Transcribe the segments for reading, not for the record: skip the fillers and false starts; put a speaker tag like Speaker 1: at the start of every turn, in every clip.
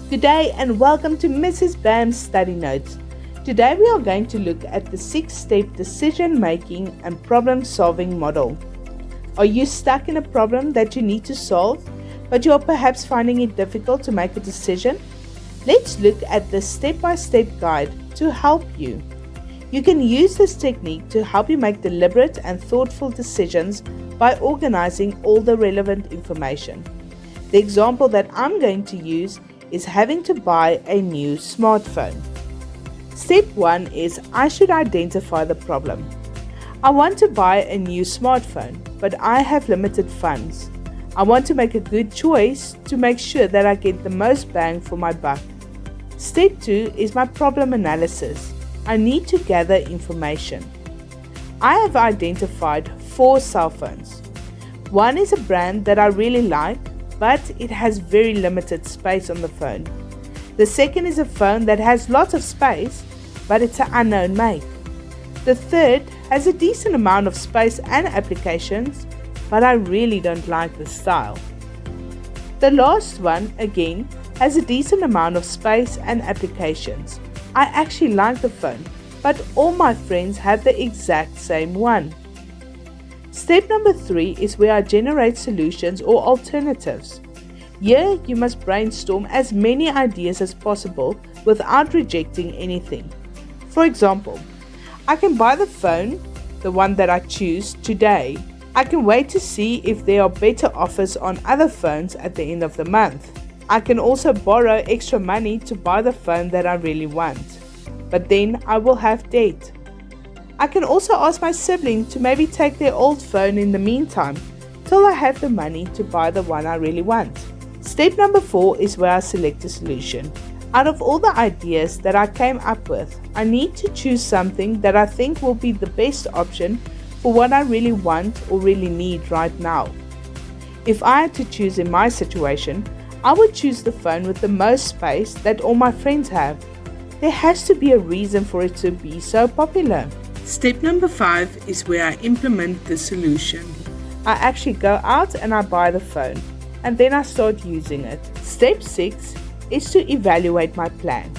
Speaker 1: Good day and welcome to Mrs. Bam's Study Notes. Today we are going to look at the 6-step decision making and problem solving model. Are you stuck in a problem that you need to solve, but you are perhaps finding it difficult to make a decision? Let's look at this step-by-step guide to help you. You can use this technique to help you make deliberate and thoughtful decisions by organizing all the relevant information. The example that I'm going to use is having to buy a new smartphone. Step 1 is I should identify the problem. I want to buy a new smartphone, but I have limited funds. I want to make a good choice to make sure that I get the most bang for my buck. Step 2 is my problem analysis. I need to gather information. I have identified 4 cell phones. One is a brand that I really like, but it has very limited space on the phone. The second is a phone that has lots of space, but it's an unknown make. The third has a decent amount of space and applications, but I really don't like the style. The last one, again, has a decent amount of space and applications. I actually like the phone, but all my friends have the exact same one. Step number 3 is where I generate solutions or alternatives. Here you must brainstorm as many ideas as possible without rejecting anything. For example, I can buy the phone, the one that I choose today. I can wait to see if there are better offers on other phones at the end of the month. I can also borrow extra money to buy the phone that I really want, but then I will have debt. I can also ask my sibling to maybe take their old phone in the meantime till I have the money to buy the one I really want. Step number 4 is where I select a solution. Out of all the ideas that I came up with, I need to choose something that I think will be the best option for what I really want or really need right now. If I had to choose in my situation, I would choose the phone with the most space that all my friends have. There has to be a reason for it to be so popular. Step number 5 is where I implement the solution. I actually go out and I buy the phone, and then I start using it. Step 6 is to evaluate my plan.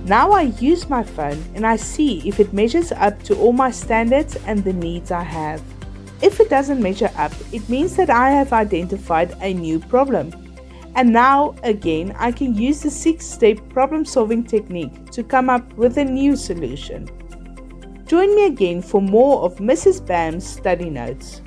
Speaker 1: Now I use my phone and I see if it measures up to all my standards and the needs I have. If it doesn't measure up, it means that I have identified a new problem. And now again, I can use the 6-step problem solving technique to come up with a new solution. Join me again for more of Mrs. Bam's Study Notes.